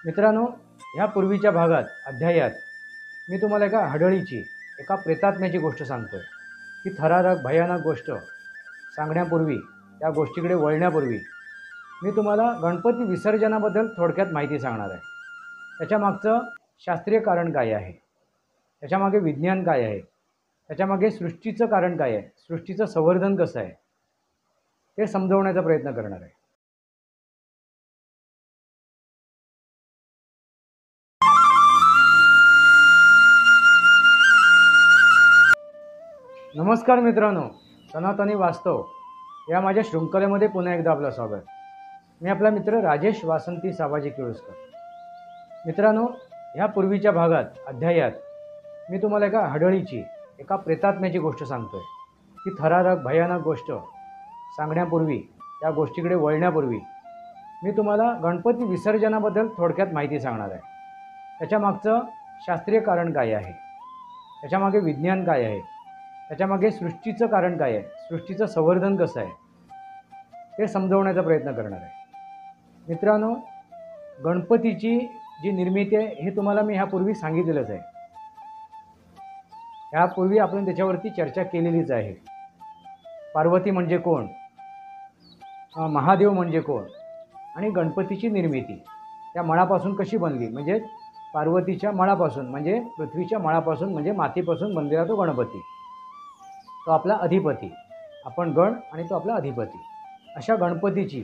मित्रांनो, ह्या पूर्वीच्या भागात अध्यायात मी तुम्हाला एका हडळीची, एका प्रेतात्म्याची गोष्ट सांगतोय. ही थरारक भयानक गोष्ट सांगण्यापूर्वी, त्या गोष्टीकडे वळण्यापूर्वी मी तुम्हाला गणपती विसर्जनाबद्दल थोडक्यात माहिती सांगणार आहे. त्याच्यामागचं शास्त्रीय कारण काय आहे, त्याच्यामागे विज्ञान काय आहे, त्याच्यामागे सृष्टीचं कारण काय आहे, सृष्टीचं संवर्धन कसं आहे, ते समजवण्याचा प्रयत्न करणार आहे. नमस्कार मित्रांनो, सनातनी वास्तव या माझ्या शृंखलेमध्ये पुन्हा एकदा आपलं स्वागत. मी आपला मित्र राजेश वासंती साबाजी किळुसकर. मित्रांनो, ह्या पूर्वीच्या भागात अध्यायात मी तुम्हाला एका हडळीची, एका प्रेतात्म्याची गोष्ट सांगतोय. ही थरारक भयानक गोष्ट सांगण्यापूर्वी, त्या गोष्टीकडे वळण्यापूर्वी मी तुम्हाला गणपती विसर्जनाबद्दल थोडक्यात माहिती सांगणार आहे. त्याच्यामागचं शास्त्रीय कारण काय आहे, त्याच्यामागे विज्ञान काय आहे, त्याच्यामागे सृष्टीचं कारण काय आहे, सृष्टीचं संवर्धन कसं आहे, ते समजवण्याचा प्रयत्न करणार आहे. मित्रांनो, गणपतीची जी निर्मिती आहे हे तुम्हाला मी ह्यापूर्वी सांगितलेलंच आहे. ह्यापूर्वी आपण त्याच्यावरती चर्चा केलेलीच आहे. पार्वती म्हणजे कोण, महादेव म्हणजे कोण, आणि गणपतीची निर्मिती त्या मळापासून कशी बनली, म्हणजे पार्वतीच्या मळापासून, म्हणजे पृथ्वीच्या मळापासून, म्हणजे मातीपासून बनलेला तो गणपती, तो आपला अधिपती. आपण गण आणि तो आपला अधिपती. अशा गणपतीची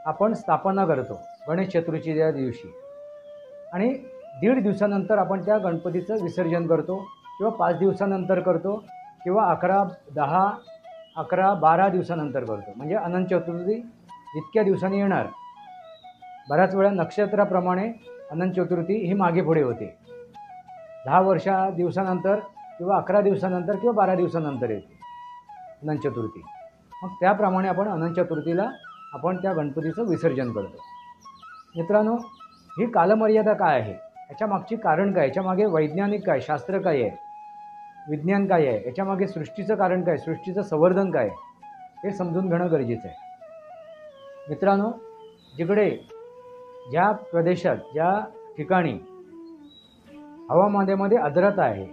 आपण स्थापना करतो गणेश चतुर्थीच्या दिवशी, आणि 1.5 दिवसानंतर आपण त्या गणपतीचं विसर्जन करतो, किंवा 5 दिवसानंतर करतो, किंवा 11, 10, 11, 12 दिवसानंतर करतो. म्हणजे अनंत चतुर्थी जितक्या दिवसांनी येणार, बऱ्याच वेळा नक्षत्राप्रमाणे अनंत चतुर्थी ही मागे पुढे होते. 10 दिवसानंतर, किंवा 11 दिवसानंतर, किंवा 12 दिवसानंतर येते अनंत चतुर्थी. मग त्याप्रमाणे आपण अनंत चतुर्थीला आपण त्या गणपतीचं विसर्जन करतो. मित्रांनो, ही कालमर्यादा काय आहे, याच्यामागची कारण काय, याच्यामागे वैज्ञानिक काय, शास्त्र काय आहे, विज्ञान काय आहे, याच्यामागे सृष्टीचं कारण काय, सृष्टीचं संवर्धन काय, हे समजून घेणं गरजेचं आहे. मित्रांनो, जिकडे, ज्या प्रदेशात, ज्या ठिकाणी हवामानामध्ये आर्द्रता आहे,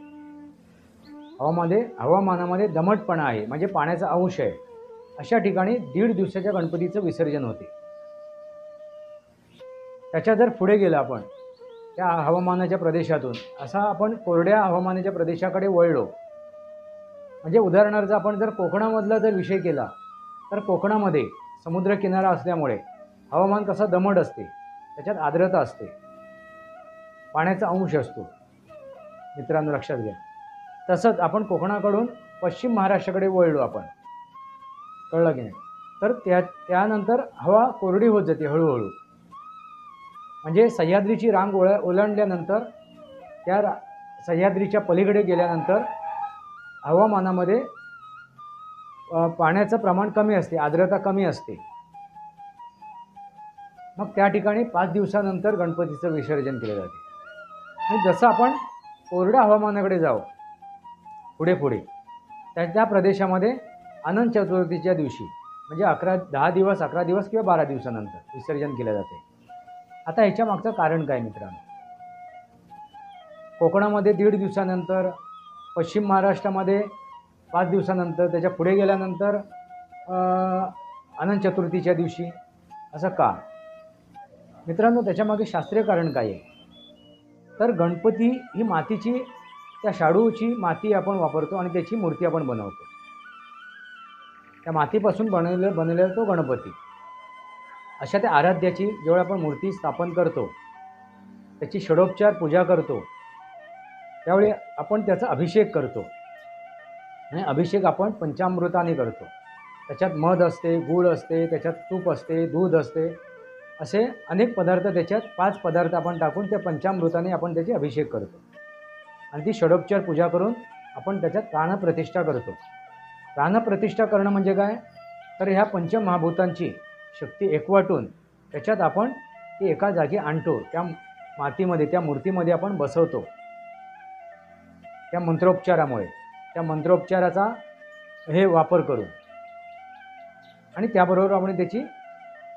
हवामानामध्ये दमटपणा आहे, म्हणजे पाण्याचा अंश आहे, अशा ठिकाणी 1.5 दिवसाच्या गणपतीचं विसर्जन होते. त्याच्या जर पुढे गेलं आपण त्या हवामानाच्या प्रदेशातून, असा आपण कोरड्या हवामानाच्या प्रदेशाकडे वळलो, म्हणजे उदाहरणार्थ आपण जर कोकणामधला जर विषय केला, तर कोकणामध्ये समुद्रकिनारा असल्यामुळे हवामान कसं दमट असते, त्याच्यात आर्द्रता असते, पाण्याचा अंश असतो. मित्रांनो, लक्षात घ्या. तसंच आपण कोकणाकडून पश्चिम महाराष्ट्राकडे वळलो आपण, कळलं की नाही, तर त्यानंतर हवा कोरडी होत जाते हळूहळू. म्हणजे सह्याद्रीची रांग ओलांडल्यानंतर, त्या सह्याद्रीच्या पलीकडे गेल्यानंतर हवामानामध्ये पाण्याचं प्रमाण कमी असते, आर्द्रता कमी असते. मग त्या ठिकाणी 5 दिवसानंतर गणपतीचं विसर्जन केले जाते. आणि जसं आपण कोरड्या हवामानाकडे जाऊ पुढे त्या प्रदेशामध्ये अनंत चतुर्थीच्या दिवशी, म्हणजे 10 दिवस, 11 दिवस, किंवा 12 दिवसानंतर विसर्जन केले जाते. आता ह्याच्या मागचं कारण काय मित्रांनो? कोकणामध्ये 1.5 दिवसानंतर, पश्चिम महाराष्ट्रामध्ये 5 दिवसानंतर, त्याच्या पुढे गेल्यानंतर अनंत चतुर्थीच्या दिवशी, असं का? मित्रांनो, त्याच्यामागे शास्त्रीय कारण काय आहे? तर गणपती ही मातीची, त्या शाडूची माती आपण वापरतो आणि त्याची मूर्ती आपण बनवतो. त्या मातीपासून बनवलेला तो गणपती. अशा त्या आराध्याची जेव्हा आपण मूर्ती स्थापन करतो, त्याची षडोपचार पूजा करतो, त्यावेळी आपण त्याचा अभिषेक करतो. आणि अभिषेक आपण पंचामृताने करतो. त्याच्यात मध असते, गूळ असते, त्याच्यात तूप असते, दूध असते, असे अनेक पदार्थ, त्याच्यात 5 पदार्थ आपण टाकून त्या पंचामृताने आपण त्याची अभिषेक करतो. आणि ती षडोपचार पूजा करून आपण त्याच्यात प्राणप्रतिष्ठा करतो. प्राणप्रतिष्ठा करणं म्हणजे काय? तर ह्या पंचमहाभूतांची शक्ती एकवटून त्याच्यात आपण ती एका जागी आणतो, त्या मातीमध्ये, त्या मूर्तीमध्ये आपण बसवतो. त्या मंत्रोपचारामुळे, त्या मंत्रोपचाराचा हे वापर करून, आणि त्याबरोबर आपण त्याची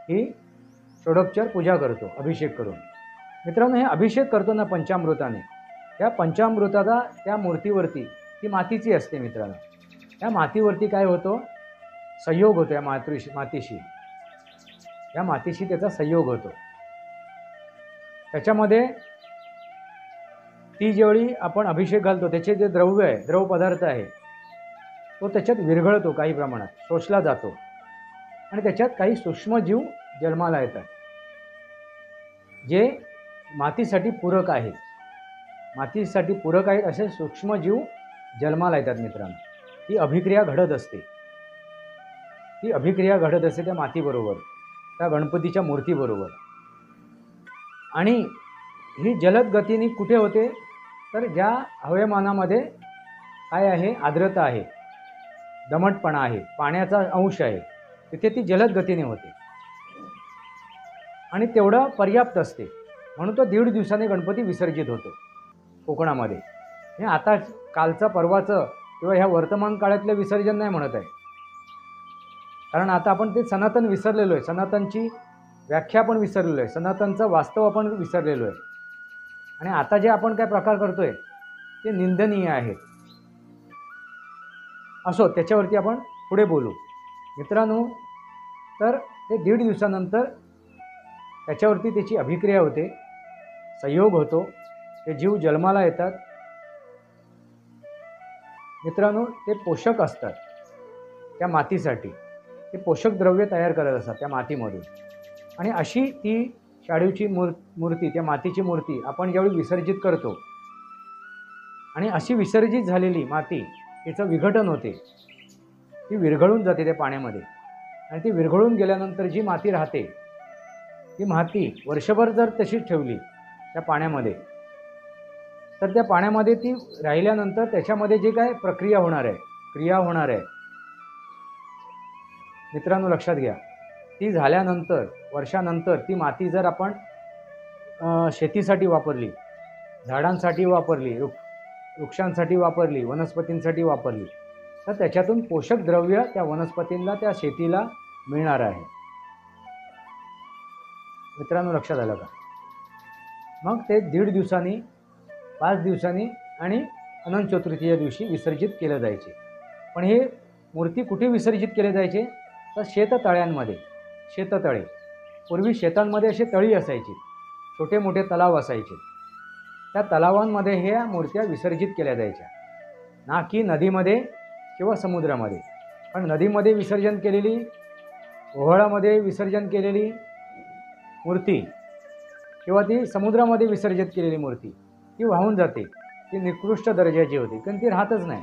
ही षडोपचार पूजा करतो, अभिषेक करून. मित्रांनो, हे अभिषेक करतो ना पंचामृताने, त्या पंचामृताचा त्या मूर्तीवरती ती मातीची असते मित्रांनो. त्या मातीवरती काय होतो, संयोग होतो या मातीशी, या मातीशी त्याचा संयोग होतो. त्याच्यामध्ये ती ज्यावेळी आपण अभिषेक घालतो त्याचे जे द्रव्य आहे, द्रव पदार्थ आहे, तो त्याच्यात विरघळतो, काही प्रमाणात शोषला जातो आणि त्याच्यात काही सूक्ष्मजीव जन्माला येतात जे मातीसाठी पूरक आहेत. मातीसाठी पूरक आहेत असे सूक्ष्मजीव जन्माला येतात मित्रांनो. ही अभिक्रिया घडत असते, ती अभिक्रिया घडत असते त्या मातीबरोबर, त्या गणपतीच्या मूर्तीबरोबर. आणि ही जलद गतीने कुठे होते, तर ज्या हवामानामध्ये काय आहे, आर्द्रता आहे, दमटपणा आहे, पाण्याचा अंश आहे, तिथे ती जलद गतीने होते आणि तेवढं पर्याप्त असते. म्हणून तो 1.5 दिवसाने गणपती विसर्जित होतो कोकणामध्ये. हे आता कालचं परवाचं किंवा ह्या वर्तमान काळातलं विसर्जन नाही म्हणत आहे, कारण आता आपण ते सनातन विसरलेलो आहे, सनातनची व्याख्या आपण विसरलेलो आहे, सनातनचं वास्तव आपण विसरलेलो आहे. आणि आता जे आपण काय प्रकार करतोय ते निंदनीय आहे. असो, त्याच्यावरती आपण पुढे बोलू मित्रांनो. तर ते 1.5 दिवसानंतर त्याच्यावरती त्याची अभिक्रिया होते, संयोग होतो, ते जीव जन्माला येतात मित्रांनो. ते पोषक असतात त्या मातीसाठी, ते पोषक द्रव्य तयार करत असतात त्या मातीमधून. आणि अशी ती शाडूची मूर्ती, त्या मातीची मूर्ती आपण ज्यावेळी विसर्जित करतो आणि अशी विसर्जित झालेली माती तिचं विघटन होते, ती विरघळून जाते त्या पाण्यामध्ये. आणि ती विरघळून गेल्यानंतर जी माती राहते, ती माती वर्षभर जर तशीच ठेवली त्या पाण्यामध्ये, तर त्या पाण्यामध्ये ती राहिल्यानंतर त्याच्यामध्ये जे काय प्रक्रिया होणार आहे, क्रिया होणार आहे मित्रांनो, लक्षात घ्या. ती झाल्यानंतर वर्षानंतर ती माती जर आपण शेतीसाठी वापरली, झाडांसाठी वापरली, वृक्षांसाठी वापरली, वनस्पतींसाठी वापरली, तर त्याच्यातून पोषक द्रव्य त्या वनस्पतींना, त्या शेतीला मिळणार आहे मित्रांनो. लक्षात आलं का? मग ते 1.5 दिवसांनी, 5 दिवसांनी आणि अनंत चतुर्थीच्या दिवशी विसर्जित केले जायचे. पण हे मूर्ती कुठे विसर्जित केले जायचे, तर शेततळ्यांमध्ये. शेततळे, पूर्वी शेतांमध्ये असे तळी असायची, छोटे मोठे तलाव असायचे, त्या तलावांमध्ये ह्या मूर्त्या विसर्जित केल्या जायच्या, ना की नदीमध्ये किंवा समुद्रामध्ये. पण नदीमध्ये विसर्जन केलेली, ओहळामध्ये विसर्जन केलेली मूर्ती किंवा ती समुद्रामध्ये विसर्जित केलेली मूर्ती ती वाहून जाते, ती निकृष्ट दर्जाची होती, कारण ती राहतच नाही.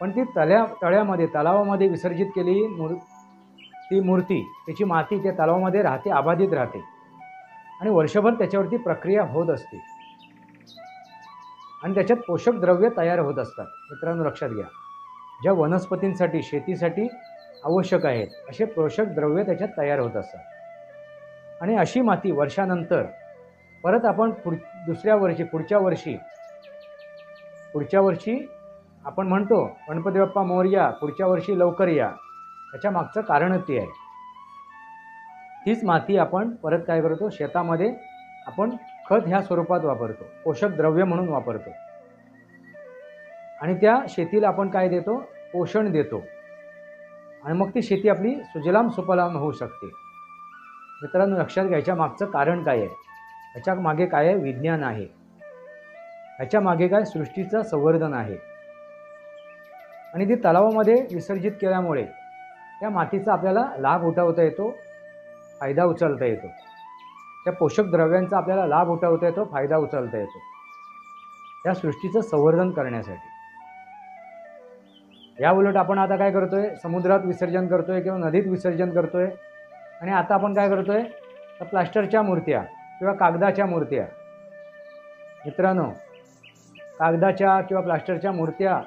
पण ती तळ्यामध्ये, तलावामध्ये विसर्जित केलेली ती मूर्ती, त्याची माती त्या तलावामध्ये राहते, अबाधित राहते आणि वर्षभर त्याच्यावरती प्रक्रिया होत असते आणि त्याच्यात पोषक द्रव्य तयार होत असतात मित्रांनो. लक्षात घ्या, ज्या वनस्पतींसाठी, शेतीसाठी आवश्यक आहेत असे पोषक द्रव्य त्याच्यात तयार होत असतात. आणि अशी माती वर्षानंतर परत आपण पुढच्या वर्षी आपण म्हणतो गणपती बाप्पा मोरया, पुढच्या वर्षी लवकर या. त्याच्या मागचं कारण ते आहे. तीच माती आपण परत काय करतो, शेतामध्ये आपण खत ह्या स्वरूपात वापरतो, पोषक द्रव्य म्हणून वापरतो आणि त्या शेतीला आपण काय देतो, पोषण देतो आणि मग ती शेती आपली सुजलाम सुफलाम होऊ शकते मित्रांनो. लक्षात घ्यायच्या मागचं कारण काय आहे, ह्याच्या मागे काय आहे, विज्ञान आहे. ह्याच्या मागे काय, सृष्टीचं संवर्धन आहे. आणि ती तलावामध्ये विसर्जित केल्यामुळे त्या मातीचा आपल्याला लाभ उठवता येतो, फायदा उचलता येतो. त्या पोषक द्रव्यांचा आपल्याला लाभ उठवता येतो, फायदा उचलता येतो, त्या सृष्टीचं संवर्धन करण्यासाठी. या उलट आपण आता काय करतोय, समुद्रात विसर्जन करतोय किंवा नदीत विसर्जन करतोय. आणि आता आपण काय करतोय, तर प्लास्टरच्या मूर्त्या किंवा कागदाच्या मूर्त्या मित्रांनो, कागदाच्या किंवा प्लास्टरच्या मूर्त्या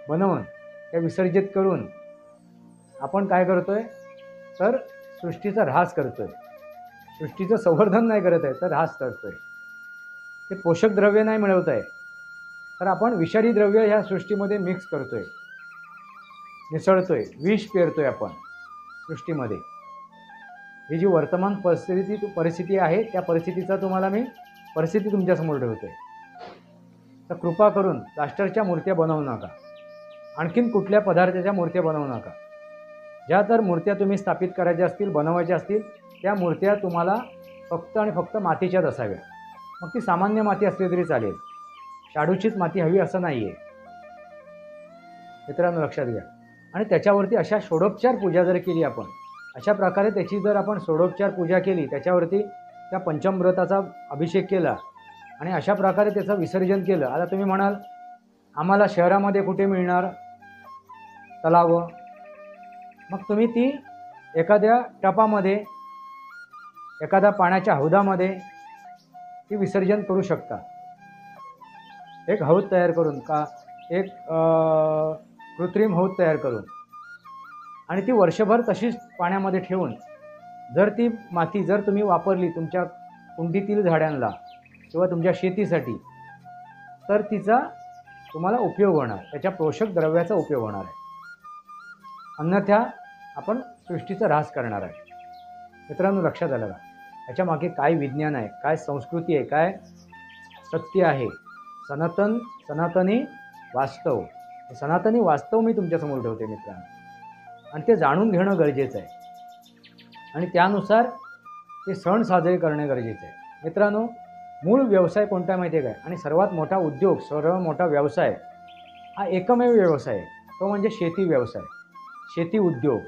बनवून त्या विसर्जित करून आपण काय करतोय, तर सृष्टीचा ऱ्हास करतोय. सृष्टीचं संवर्धन नाही करत आहे, तर ऱ्हास करतोय. ते पोषक द्रव्य नाही मिळवत आहे, तर आपण विषारी द्रव्य ह्या सृष्टीमध्ये मिक्स करतोय, मिसळतोय, विष पेरतोय आपण सृष्टीमध्ये. ही जी वर्तमान परिस्थिती आहे त्या परिस्थितीचा तुम्हाला मी परिस्थिती तुमच्यासमोर ठेवतोय. तर कृपा करून प्लास्टरच्या मूर्त्या बनवू नका. आणखीन कुठल्या पदार्थाच्या मूर्त्या बनवू नका. ज्या तर मूर्त्या तुम्ही स्थापित करायच्या असतील, बनवायच्या असतील, त्या मूर्त्या तुम्हाला फक्त आणि फक्त मातीच्याच असाव्या. मग ती सामान्य माती असली तरी चालेल. शाडूचीच माती हवी असं नाही आहे. मित्रांनो लक्षात घ्या. आणि त्याच्यावरती अशा षोडोपचार पूजा जर केली आपण, अशा प्रकारे त्याची जर आपण षोडोपचार पूजा केली, त्याच्यावरती त्या पंचमृताचा अभिषेक केला आणि अशा प्रकारे त्याचं विसर्जन केलं. आता तुम्ही म्हणाल आम्हाला शहरामध्ये कुठे मिळणार तलाव? मग तुम्ही ती एखाद्या टपामध्ये, एखाद्या पाण्याच्या हौदामध्ये ती विसर्जन करू शकता. एक हौद तयार करून का एक कृत्रिम हौद तयार करून आणि ती वर्षभर तशीच पाण्यामध्ये ठेवून जर ती माती जर तुम्ही वापरली तुमच्या कुंडीतील झाडांना किंवा तुमच्या शेतीसाठी, तर तिचा तुम्हाला उपयोग होणार, त्याच्या पोषक द्रव्याचा उपयोग होणार आहे. अन्यथा आपण सृष्टीचा ऱ्हास करणार आहे. मित्रांनो लक्षात आलं का? याच्या मागे काय विज्ञान आहे, काय संस्कृती आहे, काय सत्य आहे. सनातनी वास्तव, सनातनी वास्तव मी तुमच्यासमोर ठेवते मित्रांनो. आणि ते जाणून घेणं गरजेचं आहे आणि त्यानुसार ते सण साजरे करणे गरजेचं आहे. मित्रांनो मूळ व्यवसाय कोणता माहिती आहे काय? आणि सर्वात मोठा उद्योग, सर्वात मोठा व्यवसाय हा एकमेव व्यवसाय आहे, तो म्हणजे शेती व्यवसाय, शेती उद्योग.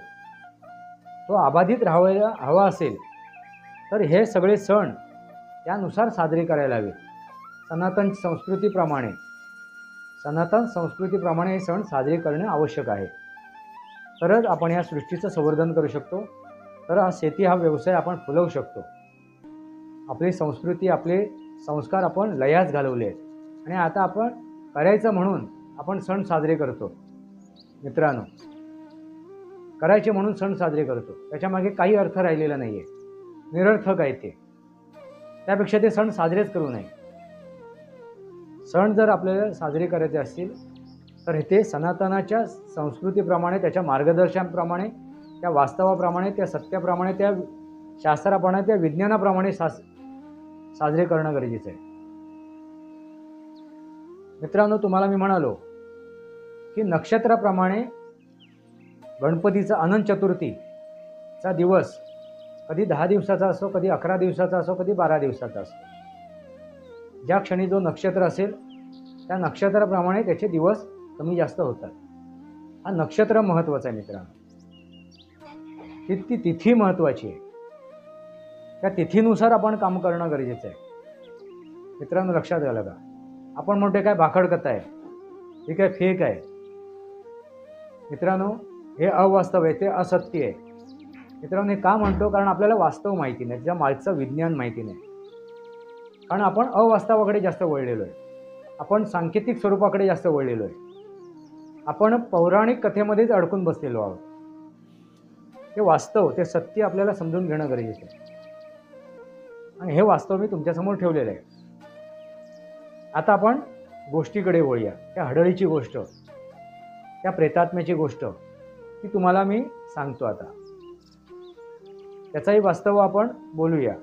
तो अबाधित राहायला हवा असेल तर हे सगळे सण त्यानुसार साजरे करायला हवे. सनातन संस्कृतीप्रमाणे हे सण साजरे करणे आवश्यक आहे. तरच आपण या सृष्टीचं संवर्धन करू शकतो. तर हा शेती हा व्यवसाय आपण फुलवू शकतो. आपली संस्कृती, आपले संस्कार आपण लयास घालवले आहेत आणि आता आपण करायचं म्हणून आपण सण साजरे करतो. मित्रांनो करायचे म्हणून सण साजरे करतो, त्याच्यामागे काही अर्थ राहिलेला नाही आहे, निरर्थक आहे ते. त्यापेक्षा ते सण साजरेच करू नये. सण जर आपल्याला साजरे करायचे असतील तर ते सनातनाच्या संस्कृतीप्रमाणे, त्याच्या मार्गदर्शनाप्रमाणे, त्या वास्तवाप्रमाणे, त्या सत्याप्रमाणे, त्या शास्त्राप्रमाणे, त्या विज्ञानाप्रमाणे साजरे करणं गरजेचं आहे. मित्रांनो तुम्हाला मी म्हणालो की नक्षत्राप्रमाणे गणपतीचा अनंत चतुर्थीचा दिवस कधी 10 दिवसाचा असो, कधी 11 दिवसाचा असो, कधी 12 दिवसाचा असो. ज्या क्षणी जो नक्षत्र असेल त्या नक्षत्राप्रमाणे त्याचे दिवस कमी जास्त होतात. हा नक्षत्र महत्त्वाचा आहे मित्रांनो. ती तिथी महत्त्वाची आहे. त्या तिथीनुसार आपण काम करणं गरजेचं आहे. मित्रांनो लक्षात आलं का? आपण म्हणतो काय भाकड कथा आहे, हे काय फेक आहे. मित्रांनो हे अवास्तव आहे, ते असत्य आहे. मित्रांनो हे का म्हणतो? कारण आपल्याला वास्तव माहिती नाही, त्याच्या मागचं विज्ञान माहिती नाही. कारण आपण अवास्तवाकडे जास्त वळलेलो आहे, आपण सांकेतिक स्वरूपाकडे जास्त वळलेलो आहे, आपण पौराणिक कथेमध्येच अडकून बसलेलो आहोत. हे वास्तव, ते सत्य आपल्याला समजून घेणं गरजेचं आहे आणि हे वास्तव मी तुमच्यासमोर ठेवलेलं आहे. आता आपण गोष्टीकडे वळूया. त्या हडळीची गोष्ट, त्या प्रेतात्म्याची गोष्ट ती तुम्हाला मी सांगतो आता. त्याचाही वास्तव आपण बोलूया,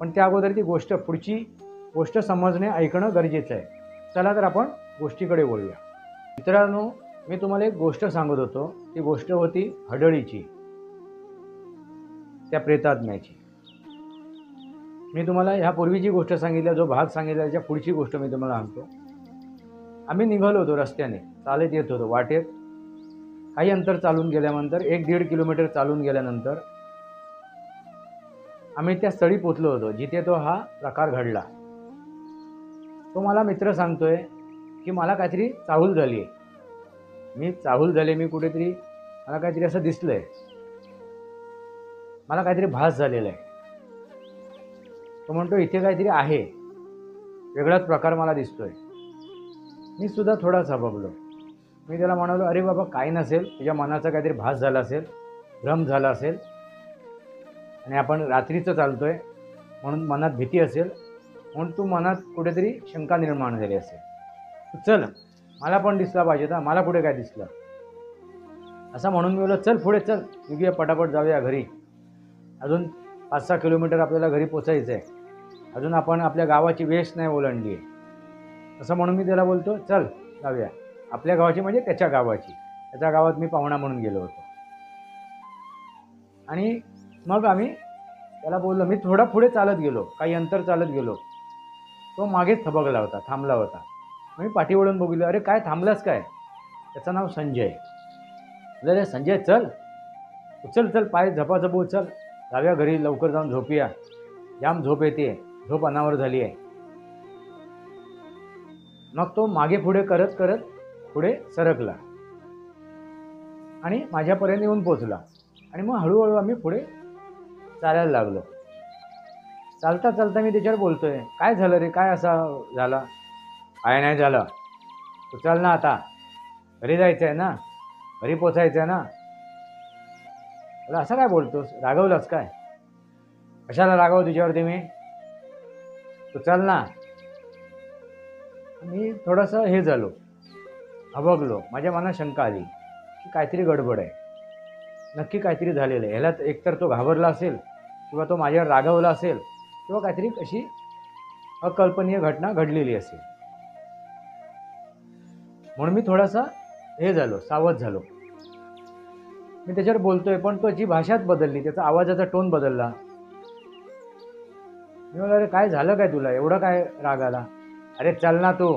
पण त्या अगोदर ती गोष्ट, पुढची गोष्ट समजणे, ऐकणं गरजेचं आहे. चला तर आपण गोष्टीकडे वळूया. मित्रांनो मी तुम्हाला एक गोष्ट सांगत होतो, ती गोष्ट होती हडळीची, त्या प्रेतात्म्याची. मी तुम्हाला ह्यापूर्वीची गोष्ट सांगितली, जो भाग सांगितला त्याच्या पुढची गोष्ट मी तुम्हाला सांगतो. आम्ही निघालो होतो रस्त्याने, चालत येत होतो. वाटेत काही अंतर चालून गेल्यानंतर, 1-1.5 किलोमीटर चालून गेल्यानंतर आम्ही त्या स्थळी पोचलो होतो जिथे तो हा प्रकार घडला. तो मला मित्र सांगतोय की मला काहीतरी चाहूल झाली आहे, मी कुठेतरी, मला काहीतरी असं दिसलंय, मला काहीतरी भास झालेला आहे. तो म्हणतो इथे काहीतरी आहे, वेगळाच प्रकार मला दिसतोय. मी सुद्धा थोडा साबबलो. मी त्याला म्हणालो अरे बाबा काय नसेल, तुझ्या मनाचा काहीतरी भास झाला असेल, भ्रम झाला असेल आणि आपण रात्रीचं चालतोय म्हणून मनात भीती असेल, म्हणून तू मनात कुठेतरी शंका निर्माण झाली असेल. तू चल, मला पण दिसला पाहिजे ना, मला कुठे काय दिसलं असं म्हणून मी बोललो चल पुढे चल, निघूया पटापट जाऊया घरी. अजून 5-6 किलोमीटर आपल्याला घरी पोचायचं आहे, अजून आपण आपल्या गावाची वेश नाही ओलांडली आहे. असं म्हणून मी त्याला बोलतो, चल जाऊया. आपल्या गावाची म्हणजे त्याच्या गावाची. त्याच्या गावात मी पाहुणा म्हणून गेलो होतो. आणि मग आम्ही त्याला बोललो, मी थोडा पुढे चालत गेलो, काही अंतर चालत गेलो. तो मागेच थबकला होता, थांबला होता. मी पाठी वळून बघितलं, अरे काय थांबलास काय? त्याचं नाव संजय. अरे संजय चल, उचल चल, पाय झपाझप उचल, जाऊया घरी, लवकर जाऊन झोपूया, जाम झोप येते, झोप अनावर झाली आहे. मग तो मागे पुढे करत करत पुढे सरकला आणि माझ्यापर्यंत येऊन पोचला. आणि मग हळूहळू आम्ही पुढे चालायला लागलो. चालता चालता मी त्याच्यावर बोलतोय, काय झालं रे, काय असा झाला? काय नाही झालं, तू चल ना, आता घरी जायचं आहे ना, घरी पोचायचं आहे ना. असं काय बोलतोस, रागवलास काय? कशाला रागव तुझ्यावरती मी, तू चल ना. मी थोडंसं हे झालो, हबगलो. माझ्या मनात शंका आली की काहीतरी गडबड आहे, नक्की काहीतरी झालेलं आहे. ह्याला एकतर तो घाबरला असेल, किंवा तो माझ्यावर रागवला असेल, किंवा काहीतरी अशी अकल्पनीय घटना घडलेली असेल. म्हणून मी थोडासा हे झालो, सावध झालो. मी त्याच्यावर बोलतोय, पण त्याची भाषाच बदलली, त्याचा आवाजाचा टोन बदलला. मी म्हणालो, अरे काय झालं काय तुला, एवढं काय राग आला? अरे चल ना तू,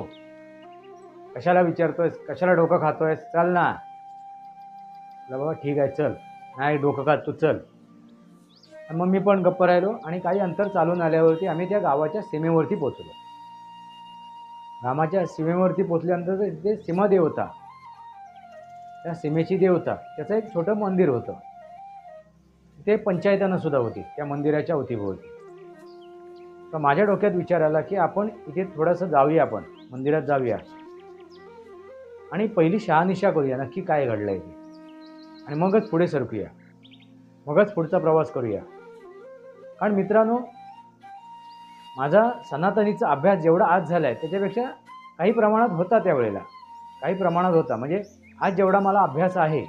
कशाला विचारतोयस, कशाला डोकं खातोयस, चल ना. बाबा ठीक आहे चल, नाही डोकं खात, तू चल. मग मी पण गप्प राहिलो आणि काही अंतर चालून आल्यावरती आम्ही त्या गावाच्या सीमेवरती पोचलो. गावाच्या सीमेवरती पोचल्यानंतर तिथे सीमादेवता, त्या सीमेची देवता, त्याचं एक छोटं मंदिर होतं. ते पंचायतानं सुद्धा होती त्या मंदिराच्या अवतीभोवती. तर माझ्या डोक्यात विचार आला की आपण इथे थोडंसं जाऊया, आपण मंदिरात जाऊया आणि पहिली शहानिशा करूया, नक्की काय घडलं आहे ते, आणि मगच पुढे सरकूया, मगच पुढचा प्रवास करूया. कारण मित्रांनो, माझा सनातनीचा अभ्यास जेवढा आज झाला आहे त्याच्यापेक्षा काही प्रमाणात होता त्यावेळेला, काही प्रमाणात होता. म्हणजे आज जेवढा मला अभ्यास आहे,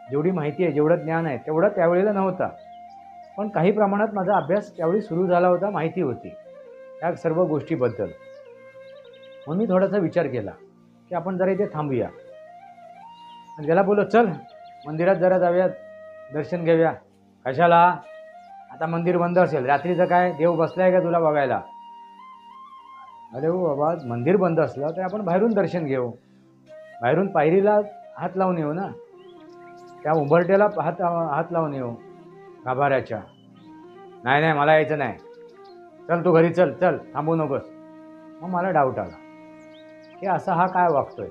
जेवढी माहिती आहे, जेवढं ज्ञान आहे, तेवढं त्यावेळेला नव्हता. पण काही प्रमाणात माझा अभ्यास त्यावेळी सुरू झाला होता, माहिती होती त्या सर्व गोष्टीबद्दल. म्हणून मी थोडासा विचार केला की आपण जरा इथे थांबूया. आणि त्याला बोललो, चल मंदिरात जरा जाऊया, दर्शन घेऊया. कशाला, आता मंदिर बंद असेल, रात्रीचं काय देव बसलाय का तुला बघायला? अरे हो बाबा, मंदिर बंद असलं तर आपण बाहेरून दर्शन घेऊ, बाहेरून पायरीला हात लावून येऊ ना, त्या उंबरट्याला हात लावून येऊ गाभाऱ्याच्या. नाही नाही मला यायचं नाही, चल तू घरी चल, चल थांबू नकोस. मग मला डाऊट आला की असा हा काय वागतोय.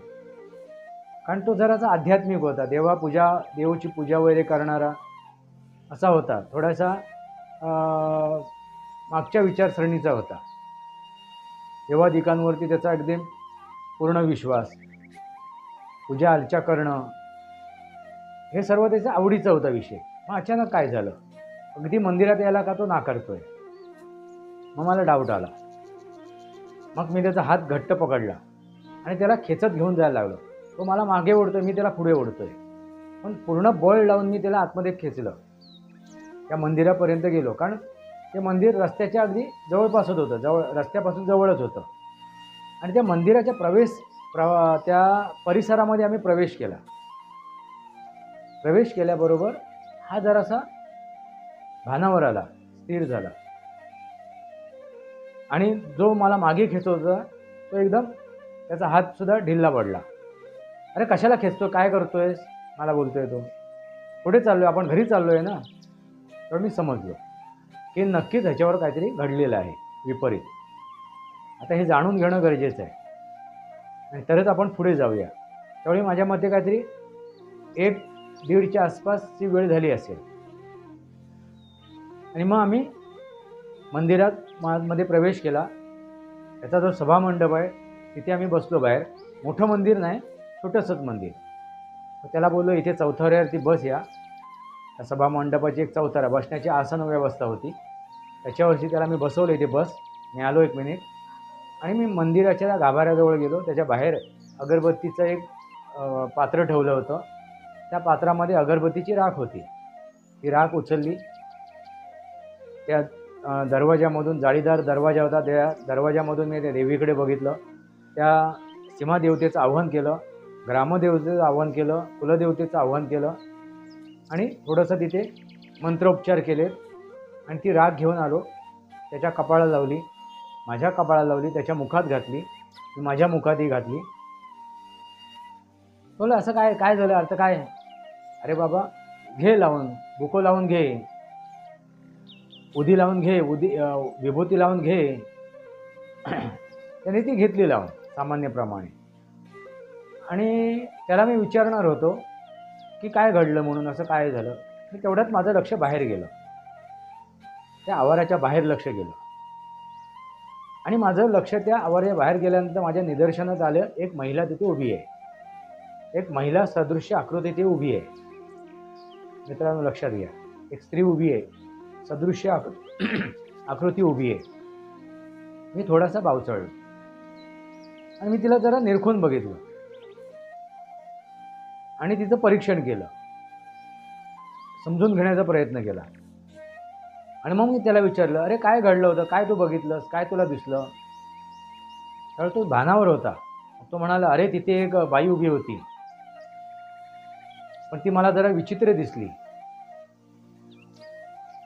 कारण तो जरासा आध्यात्मिक होता, देवाची पूजा वगैरे करणारा असा होता, थोडासा मागच्या विचारसरणीचा होता. देवादिकांवरती त्याचा अगदी पूर्ण विश्वास, पूजा अर्चा करणं, हे सर्व त्याचा आवडीचा होता विषय. मग अचानक काय झालं, अगदी मंदिरात यायला का तो नाकारतोय? मग मला डाऊट आला. मग मी त्याचा हात घट्ट पकडला आणि त्याला खेचत घेऊन जायला लागलो. तो मला मागे ओढतोय, मी त्याला पुढे ओढतोय, पण पूर्ण बळ लावून मी त्याला आतमध्ये खेचलं. त्या मंदिरापर्यंत गेलो, कारण ते मंदिर रस्त्याच्या अगदी जवळपासच होतं, रस्त्यापासून जवळच होतं. आणि त्या मंदिराच्या त्या परिसरामध्ये आम्ही प्रवेश केला. प्रवेश केल्याबरोबर हा जरासा भानावर आला, स्थिर झाला. आणि जो मला मागे खेचत होता तो एकदम, त्याचा हातसुद्धा ढिल्ला पडला. अरे कशाला खेचतो, काय करतोयस, मला बोलतोय तो. कुठे चाललोय, आपण घरी चाललोय ना. तर मी समजलो की नक्कीच ह्याच्यावर काहीतरी घडलेलं आहे विपरीत. आता हे जाणून घेणं गरजेचं आहे आणि तरच आपण पुढे जाऊया. त्यावेळी माझ्या मते काहीतरी 1-1:30च्या आसपासची वेळ झाली असेल. आणि मग आम्ही मध्ये प्रवेश केला. त्याचा जो सभामंडप आहे तिथे आम्ही बसलो बाहेर. मोठं मंदिर नाही, छोटंसंच मंदिर. तर त्याला बोललो, इथे चौथऱ्यावरती बस या. त्या सभामंडपाची एक चौथरा, बसण्याची आसन व्यवस्था होती, त्याच्यावरती त्याला मी बसवलं. इथे बस, मी आलो 1 मिनिट. आणि मी मंदिराच्या गाभाऱ्याजवळ गेलो. त्याच्या बाहेर अगरबत्तीचं एक पात्र ठेवलं होतं. त्या पात्रामध्ये अगरबत्तीची राख होती. ती राख उचलली त्या दरवाजामधून, जाळीदार दरवाजा होता, त्या दरवाजामधून मी त्या देवीकडे बघितलं. त्या सीमादेवतेचं आवाहन केलं, ग्रामदेवतेचं आवाहन केलं, कुलदेवतेचं आवाहन केलं आणि थोडंसं तिथे मंत्रोपचार केले आणि ती राख घेऊन आलो. त्याच्या कपाळाला लावली, माझ्या कपाळाला लावली, त्याच्या मुखात घातली, माझ्या मुखातही घातली. बोला असं काय काय झालं, अर्थ काय? अरे बाबा घे लावून, बुको लावून घे, उदी लावून घे, विभूती लावून घे. त्याने ती घेतली लावून सामान्यप्रमाणे. आणि त्याला मी विचारणार होतो की काय घडलं म्हणून, असं काय झालं. मी तेवढ्यात माझं लक्ष बाहेर गेलं, त्या आवाराच्या बाहेर लक्ष गेलं. आणि माझं लक्ष त्या आवाराच्या बाहेर गेल्यानंतर माझ्या निदर्शनात आलं, एक महिला तिथे उभी आहे, एक महिला सदृश्य आकृती तिथे उभी आहे. मित्रांनो लक्षात घ्या, एक स्त्री उभी आहे, सदृश्य आकृती उभी आहे. मी थोडासा बावचळलो आणि मी तिला जरा निरखून बघितलं आणि तिचं परीक्षण केलं, समजून घेण्याचा प्रयत्न केला. आणि मग मी त्याला विचारलं, अरे काय घडलं होतं, काय तू बघितलंस, काय तुला दिसलं? तर तो भानावर होता. तो म्हणाला, अरे तिथे एक बाई उभी होती, पण ती मला जरा विचित्र दिसली.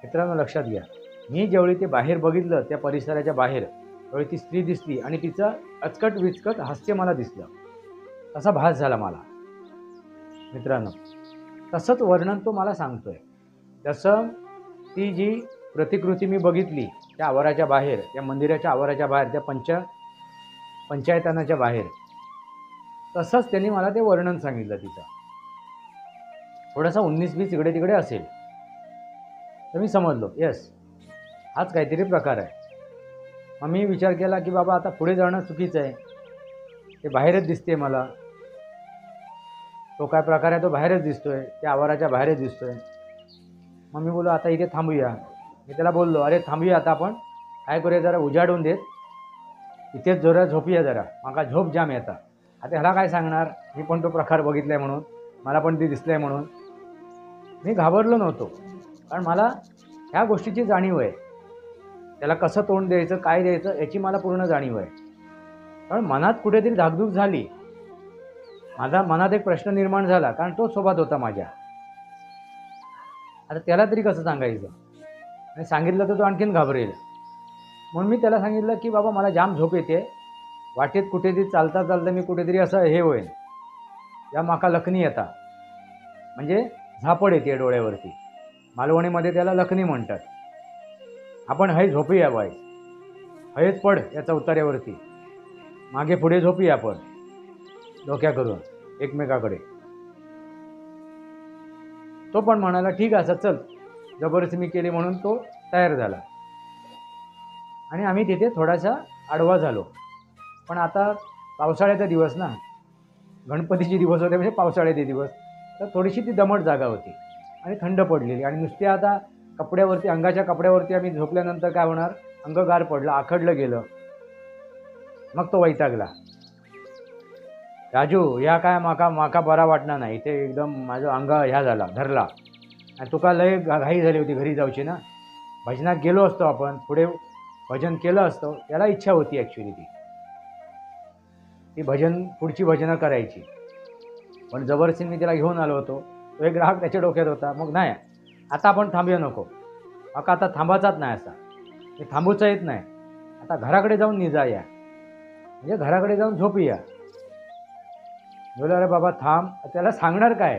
मित्रांनो लक्षात घ्या, मी ज्यावेळी ते बाहेर बघितलं, त्या परिसराच्या बाहेर, त्यावेळी ती स्त्री दिसली आणि तिचं अचकट विचकट हास्य मला दिसलं. असा भास झाला मला. मित्रांनो तसंच वर्णन तो मला सांगतोय. तसं ती जी प्रतिकृती मी बघितली त्या आवाराच्या बाहेर, त्या मंदिराच्या आवाराच्या बाहेर, त्या पंचायतनाच्या बाहेर, तसंच त्यांनी मला ते वर्णन सांगितलं तिचं. थोडासा 19-20 इकडे तिकडे असेल. तर मी समजलो, येस हाच काहीतरी प्रकार आहे. मग मी विचार केला की बाबा आता पुढे जाणं चुकीचं आहे, ते बाहेरच दिसते मला. तो काय प्रकार आहे तो बाहेरच दिसतोय, त्या आवाराच्या बाहेरच दिसतोय. मग मी बोललो आता इथे थांबूया. मी त्याला बोललो, अरे थांबूया आता, आपण काय करूया, जरा उजाडून देत, इथेच जोरात झोपूया जरा, माका झोप जाम येता. आता ह्याला काय सांगणार, मी पण तो प्रकार बघितला आहे म्हणून, मला पण ती दिसलं आहे म्हणून. मी घाबरलो नव्हतो, कारण मला ह्या गोष्टीची जाणीव आहे. त्याला कसं तोंड द्यायचं, काय द्यायचं याची मला पूर्ण जाणीव आहे. कारण मनात कुठेतरी धाकधूक झाली, माझा मनात एक प्रश्न निर्माण झाला, कारण तो सोबत होता माझ्या. आता त्याला तरी कसं सांगायचं, आणि सांगितलं तर तो आणखीन घाबरेल. म्हणून मी त्याला सांगितलं की बाबा मला जाम झोप येते, वाटेत कुठेतरी चालता चालता मी कुठेतरी असं हे होईल, या माका लखनी येता, म्हणजे झापड येते डोळ्यावरती. मालवणीमध्ये त्याला लखनी म्हणतात. आपण हय झोपूया बाई, हयच पड या चौताऱ्यावरती, मागे पुढे झोपूया आपण डोक्या करून एकमेकाकडे. तो पण म्हणाला ठीक आहे चल, जबरदस्ती मी केली म्हणून तो तयार झाला. आणि आम्ही तिथे थोडासा आडवा झालो. पण आता पावसाळ्याचा दिवस ना, गणपतीचे दिवस होते, म्हणजे पावसाळ्याचे दिवस, तर थोडीशी ती दमट जागा होती आणि थंड पडलेली. आणि नुसते आता कपड्यावरती, अंगाच्या कपड्यावरती आम्ही झोपल्यानंतर काय होणार, अंग गार पडलं, आखडलं गेलं. मग तो वैतागला, राजू या काय माका बरा वाटणार नाही, इथे एकदम माझं अंग ह्या झाला, धरला. आणि तुका लय घाई झाली होती घरी जाऊची ना, भजनात गेलो असतो आपण, पुढे भजन केलं असतं. त्याला इच्छा होती ॲक्च्युली ती पुढची भजनं करायची. पण जबरदस्ती मी त्याला घेऊन आलो होतो. तो एक ग्राहक त्याच्या डोक्यात होता. मग नाही आता आपण थांबूया नको, माका आता थांबाचाच नाही, असा मी थांबूचा येत नाही, आता घराकडे जाऊन निजा या, म्हणजे घराकडे जाऊन झोपूया. बोला अरे बाबा थांब, त्याला सांगणार काय.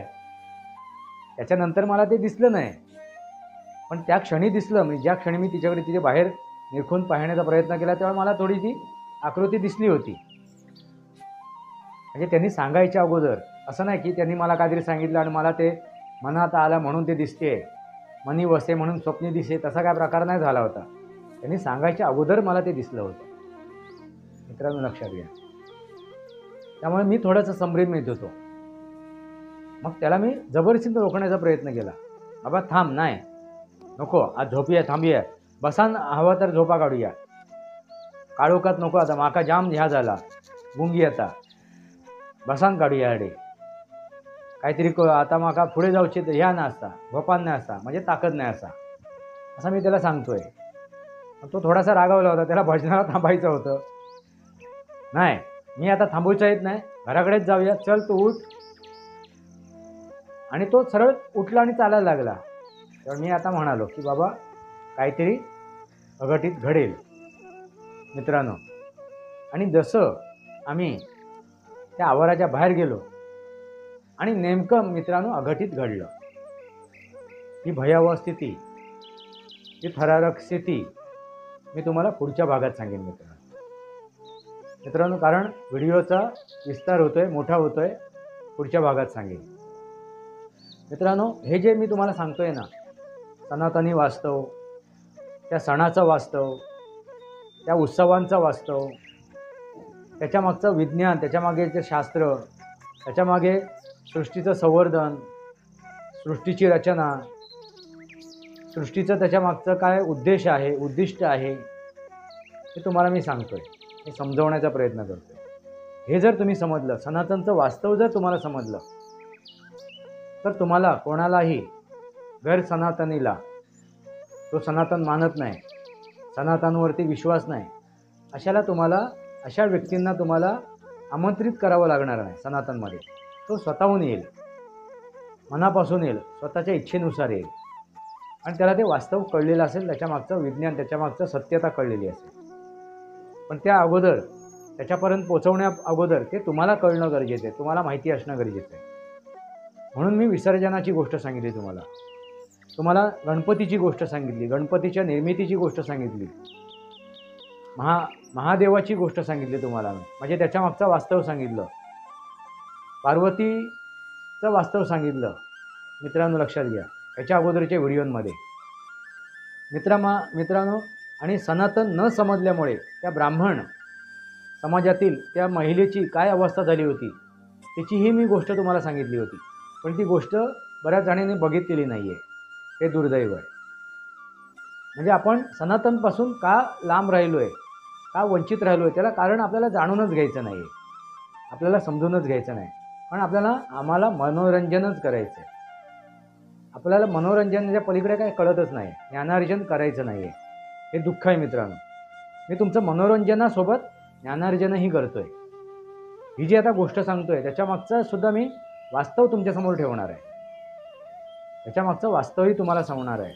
त्याच्यानंतर मला ते दिसलं नाही, पण त्या क्षणी दिसलं. म्हणजे ज्या क्षणी मी तिच्याकडे तिथे बाहेर निरखून पाहण्याचा प्रयत्न केला तेव्हा मला थोडी ती आकृती दिसली होती. म्हणजे त्यांनी सांगायच्या अगोदर, असं नाही की त्यांनी मला काहीतरी सांगितलं आणि मला ते मनात आलं म्हणून ते दिसते, मनी वसे म्हणून स्वप्नी दिसे, तसा काय प्रकार नाही झाला होता. त्यांनी सांगायच्या अगोदर मला ते दिसलं होतं. मित्रांनो लक्षात घ्या. त्यामुळे मी थोडंसं संभ्रमित होतो. मग त्याला मी जबरदस्ती रोखण्याचा प्रयत्न केला. बाबा थांब, नाही नको, आज झोपूया, थांबूया, बसान हवा तर झोपा काढूया, काढोकात नको, आता माका जाम ह्या झाला गुंगी, आता बसान काढूया अडे काहीतरी आता माका पुढे जाऊचे तर ह्या ना असता, झोपान नाही असा, म्हणजे ताकद नाही असा, असं मी त्याला सांगतोय. तो थोडासा रागावला होता, त्याला भजनाला थांबायचं होतं. नाही, मी आता थांबवायचं येत नाही, घराकडेच जाऊया, चल तू उठ. आणि तो सरळ उठला आणि चालायला लागला. तर मी आता म्हणालो की बाबा काहीतरी अघटित घडेल मित्रांनो. आणि जसं आम्ही त्या आवाराच्या बाहेर गेलो आणि नेमकं मित्रांनो अघटित घडलं. ही भयावह स्थिती, ही थरारक स्थिती मी तुम्हाला पुढच्या भागात सांगेन मित्रांनो, कारण व्हिडिओचा विस्तार होतोय, मोठा होतोय, पुढच्या भागात सांगेन मित्रांनो. हे जे मी तुम्हाला सांगतोय ना, सनातनी वास्तव, त्या सणाचं वास्तव, त्या उत्सवांचं वास्तव, त्याच्यामागचं विज्ञान, त्याच्यामागेचं शास्त्र, त्याच्यामागे सृष्टीचं संवर्धन, सृष्टीची रचना, सृष्टीचं त्याच्यामागचं काय उद्देश आहे, उद्दिष्ट आहे, हे तुम्हाला मी सांगतोय, हे समजवण्याचा प्रयत्न करतोय. हे जर तुम्ही समजलं, सनातनचं वास्तव जर तुम्हाला समजलं, तर तुम्हाला कोणालाही गैरसनातनीला, तो सनातन मानत नाही, सनातनवरती विश्वास नाही, अशा व्यक्तींना तुम्हाला आमंत्रित करावं लागणार नाही सनातनमध्ये. तो स्वतःहून येईल, मनापासून येईल, स्वतःच्या इच्छेनुसार येईल आणि त्याला ते वास्तव कळलेलं असेल, त्याच्यामागचं विज्ञान, त्याच्यामागचं सत्यता कळलेली असेल. पण त्या अगोदर, त्याच्यापर्यंत पोहोचवण्या अगोदर ते तुम्हाला कळणं गरजेचं आहे, तुम्हाला माहिती असणं गरजेचं आहे. म्हणून मी विसर्जनाची गोष्ट सांगितली तुम्हाला गणपतीची गोष्ट सांगितली, गणपतीच्या निर्मितीची गोष्ट सांगितली, महादेवाची गोष्ट सांगितली तुम्हाला मी, म्हणजे त्याच्यामागचं वास्तव सांगितलं, पार्वतीचं वास्तव सांगितलं मित्रांनो. लक्षात घ्या याच्या अगोदरच्या व्हिडिओमध्ये मित्रांनो. आणि सनातन न समजल्यामुळे त्या ब्राह्मण समाजातील त्या महिलेची काय अवस्था झाली होती त्याचीही मी गोष्ट तुम्हाला सांगितली होती. पण ती गोष्ट बऱ्याच जणांनी बघितलेली नाही आहे, हे दुर्दैव आहे. म्हणजे आपण सनातनपासून का लांब राहिलो आहे, का वंचित राहिलो आहे, त्याला कारण आपल्याला जाणूनच घ्यायचं नाही आहे, आपल्याला समजूनच घ्यायचं नाही. पण आम्हाला मनोरंजनच करायचं आहे. आपल्याला मनोरंजनाच्या पलीकडे काही कळतच नाही, ज्ञानार्जन करायचं नाही आहे. हे दुःख आहे मित्रांनो. मी तुमचं मनोरंजनासोबत ज्ञानार्जनही करतोय. ही जी आता गोष्ट सांगतोय त्याच्यामागचं सुद्धा मी वास्तव तुमच्यासमोर ठेवणार आहे, त्याच्यामागचं वास्तवही तुम्हाला सांगणार आहे.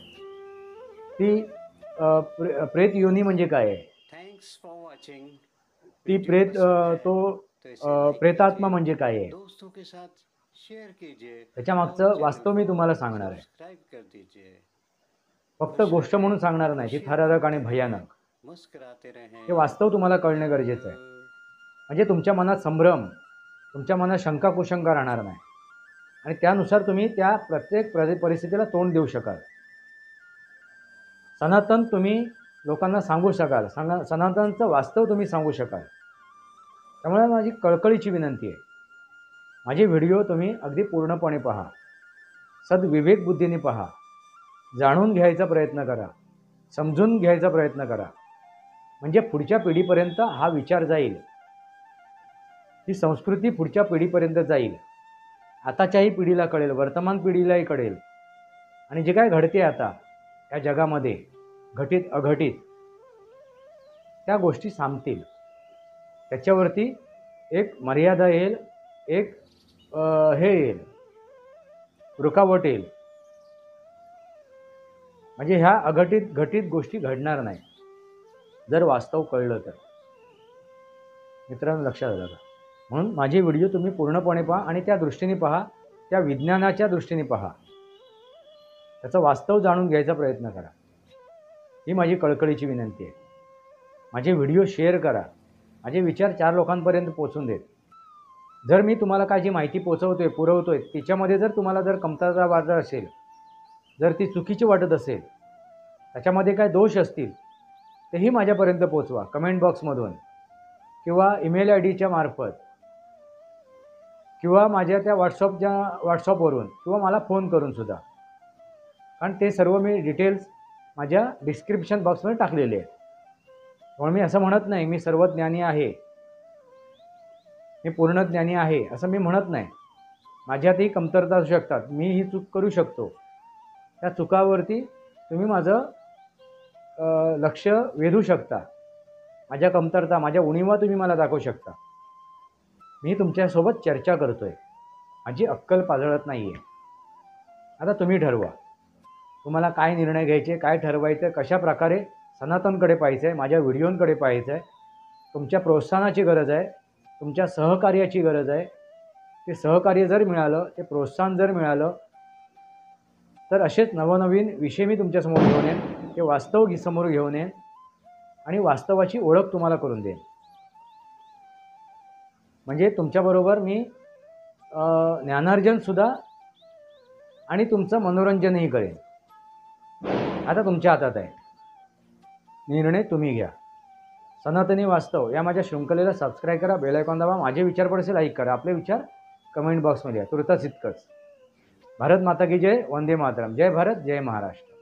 ती प्रेत योनी म्हणजे काय आहे, ती प्रेतात्मा म्हणजे काय आहे, त्याच्यामागचं वास्तव मी तुम्हाला सांगणार आहे. फक्त गोष्ट म्हणून सांगणार नाही, ती थरारक आणि भयानक. हे वास्तव तुम्हाला कळणे गरजेचं आहे. म्हणजे तुमच्या मनात संभ्रम, तुमच्या मनात शंका कुशंका राहणार नाही आणि त्यानुसार तुम्ही त्या प्रत्येक परिस्थितीला तोंड देऊ शकाल. सनातन तुम्ही लोकांना सांगू शकाल, सनातनचं वास्तव तुम्ही सांगू शकाल. त्यामुळे माझी कळकळीची विनंती आहे, माझे व्हिडिओ तुम्ही अगदी पूर्णपणे पहा, सद्विवेक बुद्धीने पहा, जाणून घ्यायचा प्रयत्न करा, समजून घ्यायचा प्रयत्न करा. म्हणजे पुढच्या पिढीपर्यंत हा विचार जाईल, ही संस्कृती पुढच्या पिढीपर्यंत जाईल, आताच्याही पिढीला कळेल, वर्तमान पिढीलाही कळेल. आणि जे काय घडते आता या जगामध्ये, घटित अघटित, त्या गोष्टी सांगतील, त्याच्यावरती एक मर्यादा येईल, एक येईल, रुकावट येईल. म्हणजे ह्या घटित गोष्टी घडणार नाही जर वास्तव कळलं तर. मित्रांनो लक्षात आलं का? म्हणून माझे व्हिडिओ तुम्ही पूर्णपणे पहा आणि त्या दृष्टीने पहा, त्या विज्ञानाच्या दृष्टीने पहा, त्याचं वास्तव जाणून घ्यायचा प्रयत्न करा. ही माझी कळकळीची विनंती आहे. माझे व्हिडिओ शेअर करा, माझे विचार 4 लोकांपर्यंत पोहोचून देत. जर मी तुम्हाला काय जी माहिती पोचवतोय, पुरवतोय, त्याच्यामध्ये जर तुम्हाला जर कमतरता वाटत असेल, जर ती चुकीची वाटत असेल, त्याच्यामध्ये काय दोष असतील, तेही माझ्यापर्यंत पोचवा कमेंट बॉक्समधून किंवा ईमेल IDच्या मार्फत किंवा माझ्या त्या व्हॉट्सअपवरून किंवा मला फोन करून सुद्धा. कारण ते सर्व मी डिटेल्स माझ्या डिस्क्रिप्शन बॉक्समध्ये टाकलेले आहेत. म्हणून मी असं म्हणत नाही मी सर्वज्ञानी आहे, मी पूर्ण ज्ञानी आहे असं मी म्हणत नाही. माझ्यातही कमतरता असू शकतात, मी ही चूक करू शकतो. त्या चुकावरती तुम्ही माझं लक्ष वेधू शकता, माझ्या कमतरता, माझ्या उणीवा तुम्ही मला दाखवू शकता. मी तुमच्यासोबत चर्चा करतोय, माझी अक्कल पाजळत नाही आहे. आता तुम्ही ठरवा, तुम्हाला काय निर्णय घ्यायचे, काय ठरवायचं, कशा प्रकारे सनातनकडे पाहायचं आहे, माझ्या व्हिडिओंकडे पाहायचं आहे. तुमच्या प्रोत्साहनाची गरज आहे, तुमच्या सहकार्याची गरज आहे. ते सहकार्य जर मिळालं, ते प्रोत्साहन जर मिळालं, तर असेच नवनवीन विषय मी तुमच्यासमोर घेऊन येईन, ते वास्तव समोर घेऊन येईन आणि वास्तवाची ओळख तुम्हाला करून देईन. म्हणजे तुमच्याबरोबर मी ज्ञानार्जनसुद्धा आणि तुमचं मनोरंजनही करेन. आता तुमच्या हातात आहे, निर्णय तुम्ही घ्या. सनातनी वास्तव या माझ्या शृंखलेला सबस्क्राईब करा, बेल आयकॉन दाबा, माझे विचार पडसे लाईक करा, आपले विचार कमेंट बॉक्समध्ये या. तुर्तास इतकंच. भारत माता की जय, वंदे मातरम. जय भारत, जय महाराष्ट्र.